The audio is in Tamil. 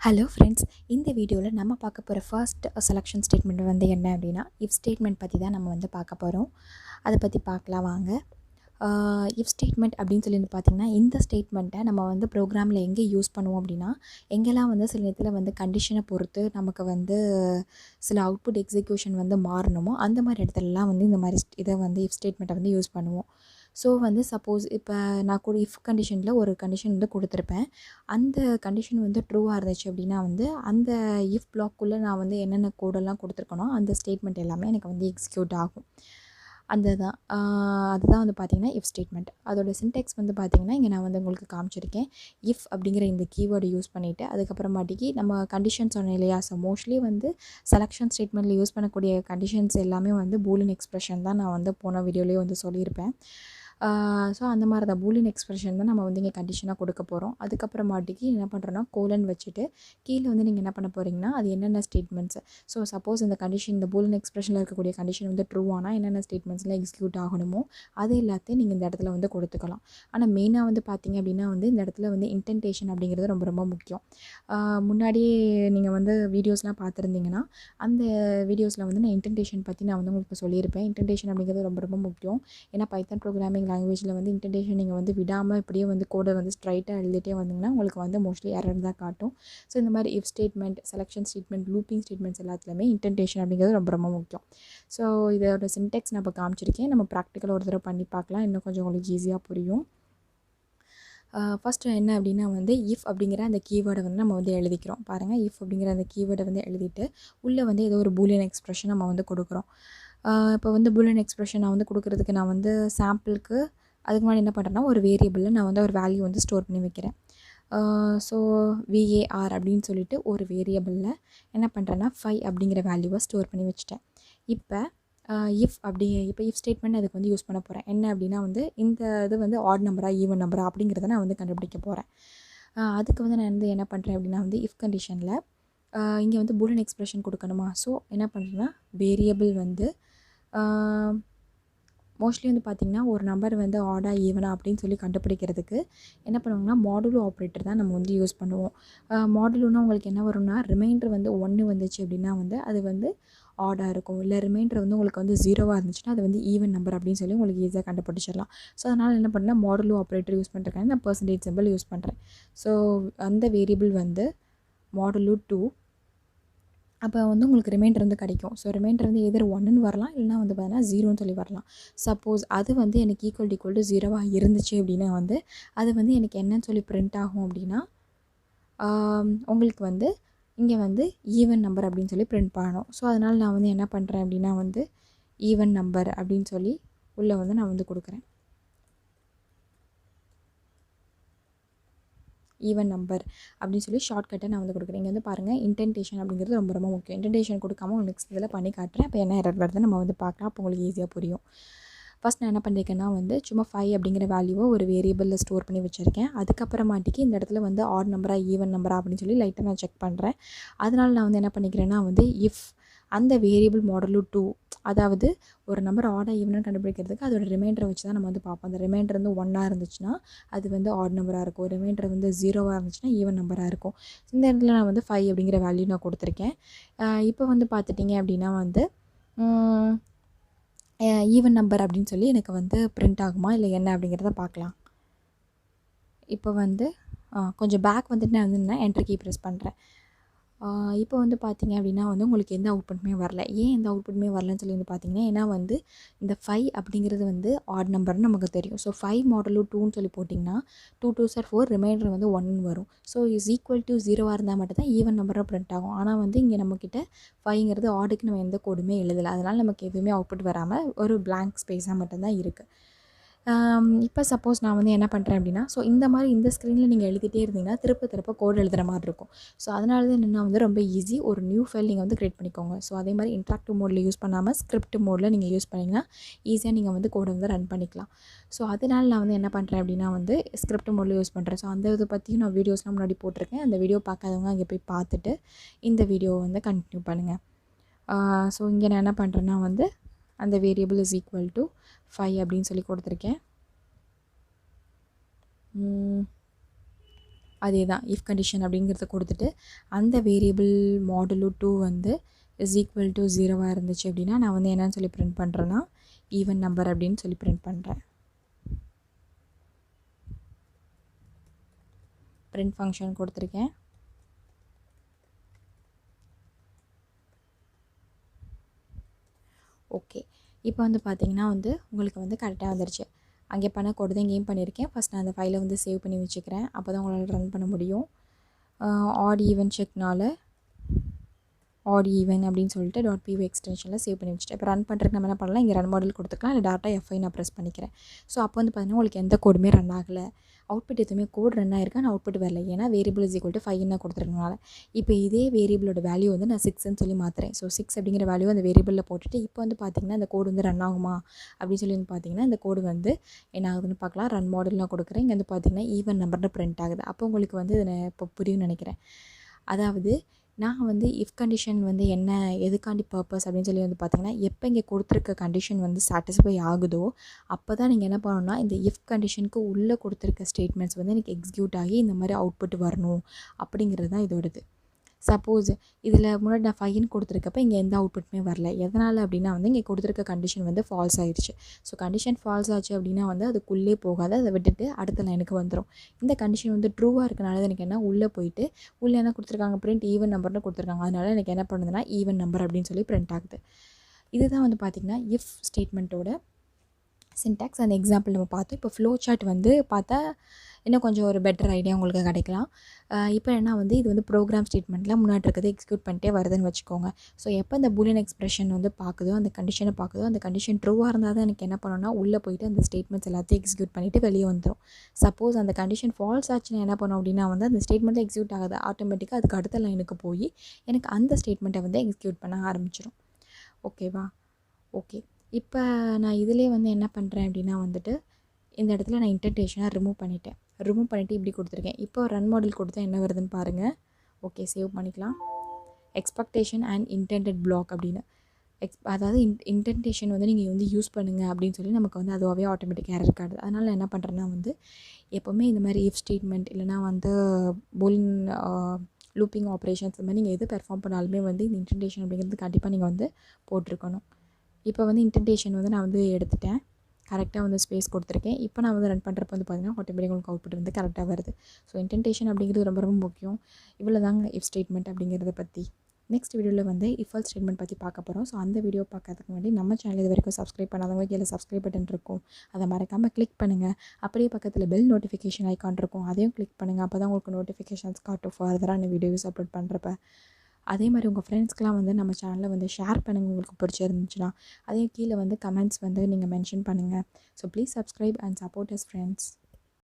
ஹலோ ஃப்ரெண்ட்ஸ், இந்த வீடியோவில் நம்ம பார்க்க போகிற ஃபர்ஸ்ட் செலெக்ஷன் ஸ்டேட்மெண்ட் வந்து என்ன அப்படின்னா இஃப் ஸ்டேட்மெண்ட் பற்றி தான் நம்ம வந்து பார்க்க போகிறோம். அதை பற்றி பார்க்கலாம் வாங்க. இஃப் ஸ்டேட்மெண்ட் அப்படின்னு சொல்லி பார்த்திங்கன்னா இந்த ஸ்டேட்மெண்ட்டை நம்ம வந்து ப்ரோக்ராமில் எங்கே யூஸ் பண்ணுவோம் அப்படின்னா எங்கெல்லாம் வந்து சில நேரத்தில் வந்து கண்டிஷனை பொறுத்து நமக்கு வந்து சில அவுட்புட் எக்ஸிக்யூஷன் வந்து மாறணுமோ அந்த மாதிரி இடத்துலலாம் வந்து இந்த மாதிரி இதை வந்து இஃப் ஸ்டேட்மெண்ட்டை வந்து யூஸ் பண்ணுவோம். ஸோ வந்து சப்போஸ் இப்போ நான் கூட இஃப் கண்டிஷனில் ஒரு கண்டிஷன் வந்து கொடுத்துருப்பேன். அந்த கண்டிஷன் வந்து ட்ரூவாக இருந்துச்சு அப்படின்னா வந்து அந்த இஃப் பிளாக்குள்ளே நான் வந்து என்னென்ன கோடெல்லாம் கொடுத்துருக்கனோ அந்த ஸ்டேட்மெண்ட் எல்லாமே எனக்கு வந்து எக்ஸிக்யூட் ஆகும். அதுதான் வந்து பார்த்திங்கன்னா இஃப் ஸ்டேட்மெண்ட். அதோட சின்டெக்ஸ் வந்து பார்த்திங்கன்னா இங்கே நான் வந்து உங்களுக்கு காமிச்சிருக்கேன். இஃப் அப்படிங்கிற இந்த கீவேர்டு யூஸ் பண்ணிவிட்டு அதுக்கப்புறமாட்டிக்கு நம்ம கண்டிஷன் சொன்னேன் இல்லையா. ஸோ மோஸ்ட்லி வந்து செலெக்ஷன் ஸ்டேட்மெண்ட்டில் யூஸ் பண்ணக்கூடிய கண்டிஷன்ஸ் எல்லாமே வந்து பூலியன் எக்ஸ்பிரஷன் தான் நான் வந்து போன வீடியோலேயே வந்து சொல்லியிருப்பேன். ஸோ அந்த மாதிரி தான் பூலியன் எக்ஸ்பிரஷன் தான் நம்ம வந்து இங்கே கண்டிஷனாக கொடுக்க போகிறோம். அதுக்கப்புறமாட்டிக்கு என்ன பண்ணுறோன்னா கோலன் வச்சுட்டு கீழே வந்து நீங்கள் என்ன பண்ண போகிறீங்கன்னா அது என்னென்ன ஸ்டேட்மெண்ட்ஸ். ஸோ சப்போஸ் இந்த கண்டிஷன் இந்த பூலியன் எக்ஸ்பிரஷனில் இருக்கக்கூடிய கண்டிஷன் வந்து ட்ரூ ஆனால் என்னென்ன ஸ்டேட்மெண்ட்ஸ்லாம் எக்ஸிக்யூட் ஆகணுமோ அது எல்லாத்தையும் நீங்கள் இந்த இடத்துல வந்து கொடுத்துக்கலாம். ஆனால் மெயினாக வந்து பார்த்திங்க அப்படின்னா வந்து இந்த இடத்துல வந்து இன்டென்டேஷன் அப்படிங்கிறது ரொம்ப ரொம்ப முக்கியம். முன்னாடியே நீங்கள் வந்து வீடியோஸ்லாம் பார்த்துருந்தீங்கன்னா அந்த வீடியோஸில் வந்து நான் இன்டென்டேஷன் பற்றி நான் வந்து உங்களுக்கு சொல்லியிருப்பேன். இன்டென்டேஷன் அப்படிங்கிறது ரொம்ப ரொம்ப முக்கியம். ஏன்னா பைத்தான் ப்ரோக்ராமிங் லாங்குவேஜில் வந்து இன்டென்டேஷன் நீங்கள் வந்து விடாமல் இப்படியே வந்து கோடை வந்து ஸ்ட்ரைட்டாக எழுதிட்டே வந்தீங்கன்னா உங்களுக்கு வந்து மோஸ்ட்லி எரர் தான் காட்டும். ஸோ இந்த மாதிரி if statement, selection statement, looping statements எல்லாத்துலேயுமே இன்டென்டேஷன் அப்படிங்கிறது ரொம்ப ரொம்ப முக்கியம். ஸோ இதோட சின்டெக்ஸ் நான் இப்போ காமிச்சிருக்கேன். நம்ம ப்ராக்டிக்கலாக ஒரு தடவை பண்ணி பார்க்கலாம், இன்னும் கொஞ்சம் உங்களுக்கு ஈஸியாக புரியும். ஃபஸ்ட்டு என்ன அப்படின்னா வந்து இஃப் அப்படிங்கிற அந்த கீவேர்டை வந்து நம்ம வந்து எழுதிக்கிறோம். பாருங்கள், இஃப் அப்படிங்கிற அந்த கீவேர்டை வந்து எழுதிட்டு உள்ளே வந்து ஏதோ ஒரு பூலியன் எக்ஸ்பிரஷன் நம்ம வந்து கொடுக்குறோம். இப்போ வந்து பூலியன் எக்ஸ்பிரஷன் நான் வந்து கொடுக்குறதுக்கு நான் வந்து சாம்பிளுக்கு அதுக்கு முன்னாடி என்ன பண்ணுறேன்னா ஒரு வேரியபிளில் நான் வந்து ஒரு வேல்யூ வந்து ஸ்டோர் பண்ணி வைக்கிறேன். ஸோ VAR அப்படின்னு சொல்லிட்டு ஒரு வேரியபிளில் என்ன பண்ணுறேன்னா 5 அப்படிங்கிற வேல்யூவை ஸ்டோர் பண்ணி வச்சுட்டேன். இப்போ இஃப் ஸ்டேட்மெண்ட் அதுக்கு வந்து யூஸ் பண்ண போகிறேன். என்ன அப்படின்னா வந்து இந்த இது வந்து ஆட் நம்பரா ஈவன் நம்பரா அப்படிங்கிறத நான் வந்து கண்டுபிடிக்க போகிறேன். அதுக்கு வந்து நான் வந்து என்ன பண்ணுறேன் அப்படின்னா வந்து இஃப் கண்டிஷனில் இங்கே வந்து பூலியன் எக்ஸ்பிரஷன் கொடுக்கணுமா. ஸோ என்ன பண்ணுறேன்னா வேரியபிள் வந்து மோஸ்ட்லி வந்து பார்த்திங்கன்னா ஒரு நம்பர் வந்து ஆடா ஈவனா அப்படின்னு சொல்லி கண்டுபிடிக்கிறதுக்கு என்ன பண்ணுவாங்கன்னா மாடுலோ ஆப்ரேட்டர் தான் நம்ம வந்து யூஸ் பண்ணுவோம். மாடுலோன்னா உங்களுக்கு என்ன வரும்னா ரிமைண்டர் வந்து 1 வந்துச்சு அப்படின்னா வந்து அது வந்து ஆடாக இருக்கும். இல்லை ரிமைண்டர் வந்து உங்களுக்கு வந்து 0வாக இருந்துச்சுன்னா அது வந்து ஈவன் நம்பர் அப்படின்னு சொல்லி உங்களுக்கு ஈஸியாக கண்டுபிடிச்சிடலாம். ஸோ அதனால் என்ன பண்ணால் மாடுலோ ஆப்ரேட்டர் யூஸ் பண்ணுறதுக்காக நான் பெர்சன்டேஜ் சிம்பிள் யூஸ் பண்ணுறேன். ஸோ அந்த வேரியபிள் வந்து மாடுலோ 2. அப்போ வந்து உங்களுக்கு ரிமைண்டர் வந்து கிடைக்கும். ஸோ ரிமைண்டர் வந்து எதர் 1ன்னு வரலாம், இல்லைனா வந்து பார்த்தீங்கன்னா 0ன்னு சொல்லி வரலாம். சப்போஸ் அது வந்து எனக்கு ஈக்குவல் டு 0வாக இருந்துச்சு அப்படின்னா வந்து அது வந்து எனக்கு என்னன்னு சொல்லி பிரிண்ட் ஆகும் அப்படின்னா உங்களுக்கு வந்து இங்கே வந்து ஈவன் நம்பர் அப்படின்னு சொல்லி பிரிண்ட் பண்ணணும். ஸோ அதனால் நான் வந்து என்ன பண்ணுறேன் அப்படின்னா வந்து ஈவன் நம்பர் அப்படின்னு சொல்லி உள்ளே வந்து நான் வந்து கொடுக்குறேன். ஈவன் நம்பர் அப்படின்னு சொல்லி ஷார்ட்கட்டை நான் வந்து கொடுக்குறேன். இங்கே வந்து பாருங்கள், இன்டென்டேஷன் அப்படிங்கிறது ரொம்ப ரொம்ப முக்கியம். இன்டென்டேஷன் கொடுக்காம நெக்ஸ்ட் இதில் பண்ணி காட்டுறேன். அப்போ என்ன எரர் வருது நம்ம வந்து பார்க்கலாம். அப்போ உங்களுக்கு ஈஸியாக புரியும். ஃபஸ்ட் நான் என்ன பண்ணியிருக்கேன்னா வந்து சும்மா 5 அப்படிங்கிற வேல்யூவை ஒரு வேரியபிளில் ஸ்டோர் பண்ணி வச்சுருக்கேன். அதுக்கப்புறமாட்டிக்கு இந்த இடத்துல வந்து ஆட் நம்பரா ஈவன் நம்பரா அப்படின்னு சொல்லி லைட்டாக நான் செக் பண்ணுறேன். அதனால் நான் வந்து என்ன பண்ணிக்கிறேன்னா வந்து இஃப் அந்த வேரியபிள் மாடலு 2, அதாவது ஒரு நம்பர் ஆடா ஈவனாக கண்டுபிடிக்கிறதுக்கு அதோட ரிமைண்டரை வச்சு தான் நம்ம வந்து பார்ப்போம். அந்த ரிமைண்டர் வந்து 1ஆக இருந்துச்சுன்னா அது வந்து ஆட் நம்பராக இருக்கும். ரிமைண்டர் வந்து 0வாக இருந்துச்சுன்னா ஈவன் நம்பராக இருக்கும். இந்த இடத்துல நான் வந்து 5 அப்படிங்கிற வேல்யூ நான் கொடுத்துருக்கேன். இப்போ வந்து பார்த்துட்டிங்க அப்படின்னா வந்து ஈவன் நம்பர் அப்படின்னு சொல்லி எனக்கு வந்து பிரிண்ட் ஆகுமா இல்லை என்ன அப்படிங்கிறத பார்க்கலாம். இப்போ வந்து கொஞ்சம் பேக் வந்துட்டு நான் வந்து என்டர் கீ ப்ரெஸ் பண்ணுறேன். இப்போ வந்து பார்த்திங்க அப்படின்னா வந்து உங்களுக்கு எந்த அவுட்புட்டுமே வரல. ஏன் எந்த அவுட்புட்டுமே வரலன்னு சொல்லி வந்து பார்த்திங்கன்னா ஏன்னா வந்து இந்த 5 அப்படிங்கிறது வந்து ஆட் நம்பர்னு நமக்கு தெரியும். ஸோ 5 மாடலு 2ன்னு சொல்லி போட்டிங்கன்னா 2 2s are 4, ரிமைண்டர் வந்து 1ன்னு வரும். ஸோ இஸ் ஈக்குவல் டு 0வாக இருந்தால் மட்டும் தான் ஈவன் நம்பராக பிரிண்ட் ஆகும். ஆனால் வந்து இங்கே நம்மக்கிட்ட 5ங்கிறது ஆடுக்கு நம்ம எந்த கோடுமே எழுதலை. அதனால் நமக்கு எதுவுமே அவுட்புட் வராமல் ஒரு பிளாங்க் ஸ்பேஸாக மட்டும்தான் இருக்குது. இப்போ சப்போஸ் நான் வந்து என்ன பண்ணுறேன் அப்படின்னா ஸோ இந்த மாதிரி இந்த ஸ்க்ரீனில் நீங்கள் எழுதிட்டே இருந்தீங்கன்னா திருப்ப கோட் எழுதுகிற மாதிரி இருக்கும். ஸோ அதனால தான் என்னென்னா வந்து ரொம்ப ஈஸி, ஒரு நியூ ஃபைல் நீங்கள் வந்து க்ரியேட் பண்ணிக்கோங்க. ஸோ அதே மாதிரி இன்ட்ராக்டிவ் மோடில் யூஸ் பண்ணாமல் ஸ்கிரிப்ட் மோடில் நீங்கள் யூஸ் பண்ணிங்கன்னா ஈஸியாக நீங்கள் வந்து கோடை வந்து ரன் பண்ணிக்கலாம். ஸோ அதனால் நான் வந்து என்ன பண்ணுறேன் அப்படின்னா வந்து ஸ்கிரிப்ட் மோடில் யூஸ் பண்ணுறேன். ஸோ அந்த இதை பற்றியும் நான் வீடியோஸ்லாம் முன்னாடி போட்டிருக்கேன். அந்த வீடியோ பார்க்காதவங்க அங்கே போய் பார்த்துட்டு இந்த வீடியோவை வந்து கண்டினியூ பண்ணுங்கள். ஸோ இங்கே நான் என்ன பண்ணுறேன்னா வந்து அந்த வேரியபிள் இஸ் ஈக்குவல் டு 5 அப்படின்னு சொல்லி கொடுத்துருக்கேன். அதே தான் இஃப் கண்டிஷன் அப்படிங்கிறத கொடுத்துட்டு அந்த வேரியபிள் மாடுலோ 2 வந்து இஸ் ஈக்குவல் டு 0வாக இருந்துச்சு அப்படின்னா நான் வந்து என்னன்னு சொல்லி பிரிண்ட் பண்ணுறேன்னா ஈவன் நம்பர் அப்படின்னு சொல்லி பிரிண்ட் பண்ணுறேன். பிரிண்ட் ஃபங்க்ஷன் கொடுத்துருக்கேன். ஓகே, இப்போ வந்து பார்த்திங்கன்னா வந்து உங்களுக்கு வந்து கரெக்டாக வந்துருச்சு. அங்கே பண்ண கோடு தான் இங்கேயும் பண்ணியிருக்கேன். ஃபஸ்ட் நான் அந்த ஃபைலை வந்து சேவ் பண்ணி வச்சுக்கிறேன். அப்போ தான் உங்களால் ரன் பண்ண முடியும். ஆட் ஈவன் செக்னால ஆட் ஈவன் அப்படின்னு சொல்லிட்டு .py எக்ஸ்டென்ஷனில் சேவ் பண்ணி வச்சுட்டேன். இப்போ ரன் பண்ணுறதுக்கு நம்ம என்ன பண்ணலாம், இங்கே ரன் மாடல் கொடுத்துக்கலாம், இல்லை டேரெக்டாக F5 நான் ப்ரெஸ் பண்ணிக்கிறேன். ஸோ அப்போ வந்து பார்த்திங்கன்னா உங்களுக்கு எந்த கோடுமே ரன் ஆகலை. அவுட்புட் எதுவுமே கோட் ரன் ஆகிருக்கு, ஆனால் அவுட்புட் வரல. ஏன்னா வேரியபிள் இஸ் ஈக்குவல் டு 5 கொடுத்துருக்கனால. இப்போ இதே வேரியபிளோட வேல்யூ வந்து நான் 6ன்னு சொல்லி மாற்றுறேன். ஸோ 6 அப்படிங்கிற வேல்யூ அந்த வேரியபிளில் போட்டுட்டு இப்போ வந்து பார்த்திங்கன்னா இந்த கோடு வந்து ரன் ஆகுமா அப்படின்னு சொல்லி வந்து பார்த்திங்கன்னா இந்த கோடு வந்து என்ன ஆகுதுன்னு பார்க்கலாம். ரன் மாடல்லாம் கொடுக்குறேன். இங்கே வந்து பார்த்திங்கன்னா ஈவன் நம்பர்னு பிரிண்ட் ஆகுது. அப்போ உங்களுக்கு வந்து இதை இப்போ புரியும்னு நினைக்கிறேன். அதாவது நான் வந்து இஃப் கண்டிஷன் வந்து என்ன எதுக்காண்டி பர்பஸ் அப்படின்னு சொல்லி வந்து பார்த்திங்கன்னா, எப்போ இங்கே கொடுத்துருக்க கண்டிஷன் வந்து சாட்டிஸ்ஃபை ஆகுதோ அப்போ தான் நீங்கள் என்ன பண்ணணும்னா இந்த இஃப் கண்டிஷனுக்கு உள்ளே கொடுத்துருக்க ஸ்டேட்மெண்ட்ஸ் வந்து எனக்கு எக்ஸிக்யூட் ஆகி இந்த மாதிரி அவுட்புட் வரணும் அப்படிங்கிறது தான் இதோடது. சப்போஸ் இதில் முன்னாடி நான் 5ன்னு கொடுத்துருக்கப்ப இங்கே எந்த அவுட்புட்டுமே வரல. எதனால் அப்படின்னா வந்து இங்கே கொடுத்துருக்க கண்டிஷன் வந்து ஃபால்ஸ் ஆயிடுச்சு. ஸோ கண்டிஷன் ஃபால்ஸ் ஆச்சு அப்படின்னா வந்து அதுக்குள்ளே போகாது, அதை விட்டுட்டு அடுத்த லைனுக்கு வந்துடும். இந்த கண்டிஷன் வந்து ட்ரூவாக இருக்கனால எனக்கு என்ன உள்ளே போயிட்டு உள்ளே என்ன கொடுத்துருக்காங்க, பிரிண்ட் ஈவன் நம்பர்னு கொடுத்துருக்காங்க. அதனால் எனக்கு என்ன பண்ணுதுன்னா ஈவன் நம்பர் அப்படின்னு சொல்லி பிரிண்ட் ஆகுது. இதுதான் வந்து பார்த்திங்கன்னா இஃப் ஸ்டேட்மெண்ட்டோட சின்டாக்ஸ். அந்த எக்ஸாம்பிள் நம்ம பார்த்தோம். இப்போ ஃப்ளோ சார்ட் வந்து பார்த்தா இன்னும் கொஞ்சம் ஒரு பெட்டர் ஐடியா உங்களுக்கு கிடைக்கலாம். இப்போ என்ன வந்து இது வந்து ப்ரோக்ராம் ஸ்டேட்மெண்ட்டில் முன்னாடி இருக்கிறது எக்ஸிக்யூட் பண்ணிட்டே வருதுன்னு வச்சுக்கோங்க. ஸோ எப்போ இந்த பூலியன் எக்ஸ்பிரஷன் வந்து பார்க்குதோ, அந்த கண்டிஷனை பார்க்குதோ, அந்த கண்டிஷன் ட்ரூவாக இருந்தால் தான் எனக்கு என்ன பண்ணணும்னா உள்ளே போயிட்டு அந்த ஸ்டேட்மெண்ட்ஸ் எல்லாத்தையும் எக்ஸிக்யூட் பண்ணிவிட்டு வெளியே வந்துடும். சப்போஸ் அந்த கண்டிஷன் ஃபால்ஸ் ஆச்சுன்னா என்ன பண்ணோம் அப்படின்னா வந்து அந்த ஸ்டேட்மெண்ட்டில் எக்ஸிக்யூட் ஆகாது, ஆட்டோமேட்டிக்காக அதுக்கு அடுத்த லைனுக்கு போய் எனக்கு அந்த ஸ்டேட்மெண்ட்டை வந்து எக்ஸிக்யூட் பண்ண ஆரம்பிச்சிடும். ஓகேவா? ஓகே, இப்போ நான் இதிலே வந்து என்ன பண்ணுறேன் அப்படின்னா வந்துட்டு இந்த இடத்துல நான் இன்டென்டேஷனாக ரிமூவ் பண்ணிவிட்டு இப்படி கொடுத்துருக்கேன். இப்போ ரன் மாடல் கொடுத்தா என்ன வருதுன்னு பாருங்கள். ஓகே, சேவ் பண்ணிக்கலாம். எக்ஸ்பெக்டேஷன் அண்ட் இன்டென்டட் பிளாக் அப்படின்னு அதாவது இன்டென்டேஷன் வந்து நீங்கள் வந்து யூஸ் பண்ணுங்கள் அப்படின்னு சொல்லி நமக்கு வந்து அதுவாகவே ஆட்டோமேட்டிக்காக எரர் காட்டுது. அதனால் நான் என்ன பண்ணுறேன்னா வந்து எப்போவுமே இந்த மாதிரி இஃப் ஸ்டேட்மெண்ட் இல்லைனா வந்து பூலியன் லூப்பிங் ஆப்ரேஷன்ஸ் இந்த மாதிரி நீங்கள் எது பெர்ஃபார்ம் பண்ணாலுமே வந்து இந்த இன்டென்டேஷன் அப்படிங்கிறது கண்டிப்பாக நீங்கள் வந்து போட்டிருக்கணும். இப்போ வந்து இன்டென்டேஷன் வந்து நான் வந்து எடுத்துட்டேன், கரெக்டாக வந்து ஸ்பேஸ் கொடுத்துருக்கேன். இப்போ நான் வந்து ரன் பண்ணுறப்ப வந்து பார்த்திங்கன்னா ஆட்டோமேட்டிக்காக உங்களுக்கு அவுட்புட் வந்து கரெக்டாக வருது. ஸோ இன்டென்டேஷன் அப்படிங்கிறது ரொம்ப ரொம்ப முக்கியம். இவ்வளோ தாங்க இஃப் ஸ்டேட்மெண்ட் அப்படிங்கிறத பற்றி. நெக்ஸ்ட் வீடியோவில் வந்து இஃப் எல்ஸ் ஸ்டேட்மெண்ட் பற்றி பார்க்க போகிறோம். ஸோ அந்த வீடியோ பார்க்கறதுக்கு முன்னாடி நம்ம சேனல் இது வரைக்கும் சப்ஸ்கிரைப் பண்ணாதவங்க கீழே சப்ஸ்கிரைப் பட்டன் இருக்கும், அதை மறக்காமல் கிளிக் பண்ணுங்கள். அப்படியே பக்கத்தில் பெல் நோட்டிஃபிகேஷன் ஐக்கான் இருக்கும், அதையும் கிளிக் பண்ணுங்கள். அப்போ தான் உங்களுக்கு நோட்டிஃபிகேஷன்ஸ் காட்டும் ஃபர்தராக அந்த வீடியோஸ் அப்லோட் பண்ணுறப்ப. அதே மாதிரி உங்கள் ஃப்ரெண்ட்ஸ்க்கெலாம் வந்து நம்ம சேனலை வந்து ஷேர் பண்ணுங்கள் உங்களுக்கு பிடிச்சிருந்துச்சுன்னா. அதே கீழே வந்து கமெண்ட்ஸ் வந்து நீங்கள் மென்ஷன் பண்ணுங்கள். So please subscribe and support us friends.